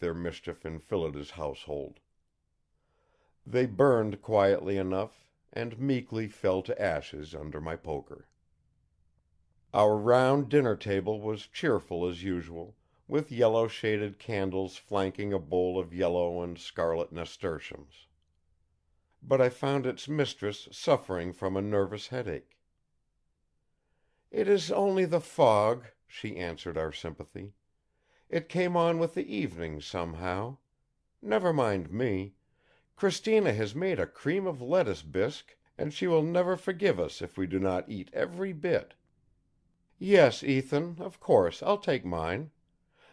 their mischief in Phillida's household. They burned quietly enough, and meekly fell to ashes under my poker. Our round dinner table was cheerful as usual, with yellow-shaded candles flanking a bowl of yellow and scarlet nasturtiums. But I found its mistress suffering from a nervous headache. "It is only the fog," she answered our sympathy. "It came on with the evening, somehow. Never mind me. Cristina has made a cream of lettuce bisque, and she will never forgive us if we do not eat every bit. Yes, Ethan, of course, I'll take mine.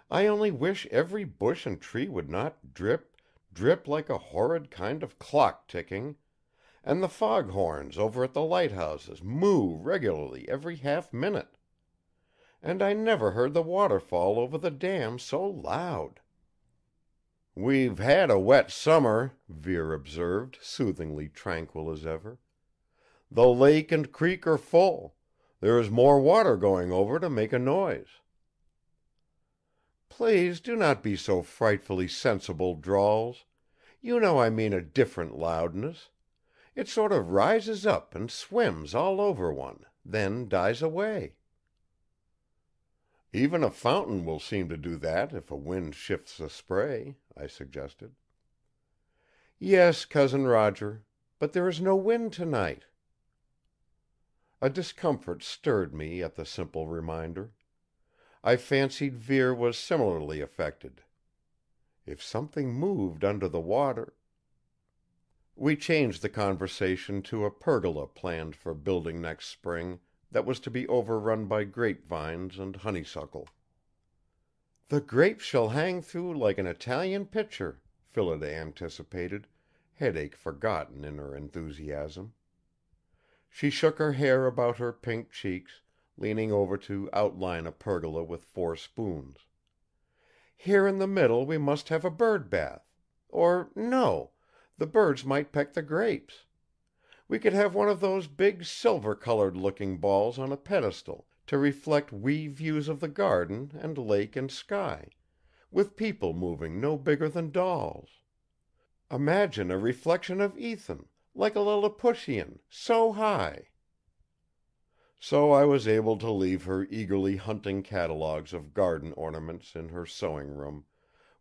I only wish every bush and tree would not drip, drip like a horrid kind of clock ticking, and the foghorns over at the lighthouses moo regularly every half-minute. And I never heard the waterfall over the dam so loud." "We've had a wet summer," Vere observed, soothingly tranquil as ever. "The lake and creek are full. There is more water going over to make a noise." "Please do not be so frightfully sensible, Drawls. You know I mean a different loudness. It sort of rises up and swims all over one, then dies away." "Even a fountain will seem to do that if a wind shifts the spray," I suggested. "Yes, Cousin Roger, but there is no wind tonight." A discomfort stirred me at the simple reminder. I fancied Vere was similarly affected. If something moved under the water. We changed the conversation to a pergola planned for building next spring that was to be overrun by grapevines and honeysuckle. "The grapes shall hang through like an Italian picture," Phillida anticipated, headache forgotten in her enthusiasm. She shook her hair about her pink cheeks, leaning over to outline a pergola with 4 spoons. "Here in the middle we must have a bird bath. Or no, the birds might peck the grapes. We could have one of those big silver-colored looking balls on a pedestal, to reflect wee views of the garden and lake and sky, with people moving no bigger than dolls. Imagine a reflection of Ethan, like a Lilliputian, so high." So I was able to leave her eagerly hunting catalogues of garden ornaments in her sewing room,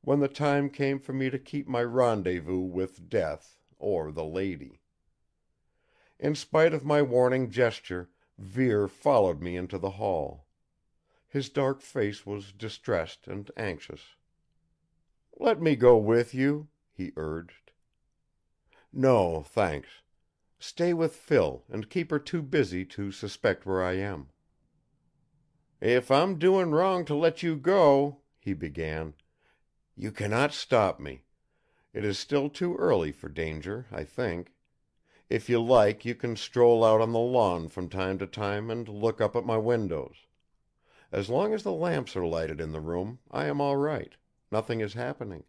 when the time came for me to keep my rendezvous with death or the lady. In spite of my warning gesture, Vere followed me into the hall. His dark face was distressed and anxious. "Let me go with you," he urged. "No, thanks. Stay with Phil and keep her too busy to suspect where I am." "If I'm doing wrong to let you go," he began. "You cannot stop me. It is still too early for danger, I think. If you like you can stroll out on the lawn from time to time and look up at my windows. As long as the lamps are lighted in the room, I am all right. Nothing is happening."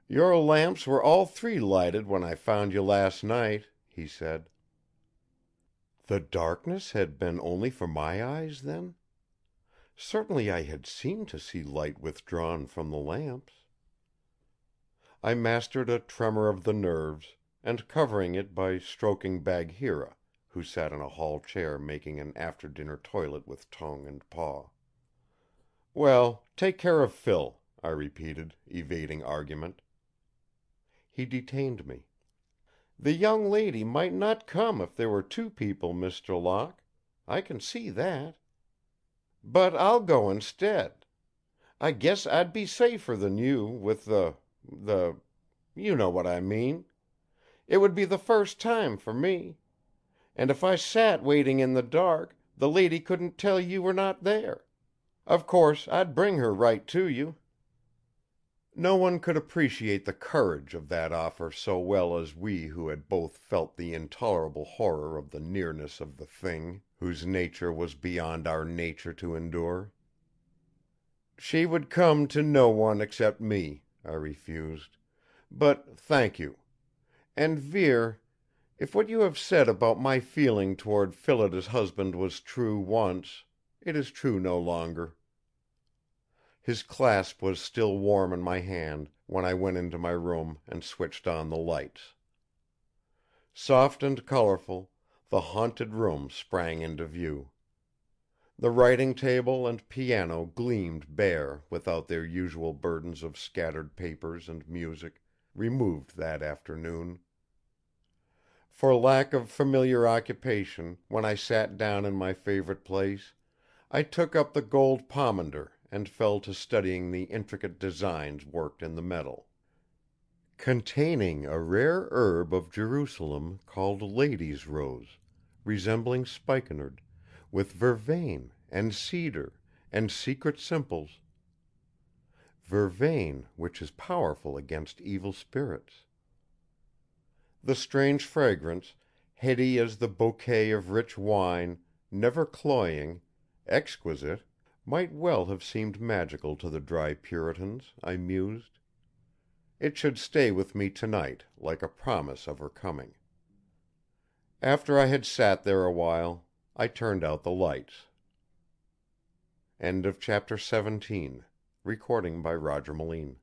"Your lamps were all 3 lighted when I found you last night," he said. The darkness had been only for my eyes, then? Certainly I had seemed to see light withdrawn from the lamps. I mastered a tremor of the nerves, and covering it by stroking Bagheera, who sat in a hall chair making an after-dinner toilet with tongue and paw. "Well, take care of Phil," I repeated, evading argument. He detained me. "The young lady might not come if there were 2 people, Mr. Locke. I can see that. But I'll go instead. I guess I'd be safer than you with you know what I mean. It would be the first time for me. And if I sat waiting in the dark, the lady couldn't tell you were not there. Of course, I'd bring her right to you." No one could appreciate the courage of that offer so well as we who had both felt the intolerable horror of the nearness of the Thing whose nature was beyond our nature to endure. "She would come to no one except me," I refused. "But thank you. And Vere, if what you have said about my feeling toward Phillida's husband was true once, it is true no longer." His clasp was still warm in my hand when I went into my room and switched on the lights. Soft and colorful, the haunted room sprang into view. The writing table and piano gleamed bare without their usual burdens of scattered papers and music, removed that afternoon. For lack of familiar occupation, when I sat down in my favorite place, I took up the gold pomander and fell to studying the intricate designs worked in the metal. Containing a rare herb of Jerusalem called lady's rose, resembling spikenard, with vervain and cedar and secret simples. Vervain, which is powerful against evil spirits. The strange fragrance, heady as the bouquet of rich wine, never cloying, exquisite, might well have seemed magical to the dry Puritans, I mused. It should stay with me tonight, like a promise of her coming. After I had sat there a while, I turned out the lights. End of chapter 17. Recording by Roger Moline.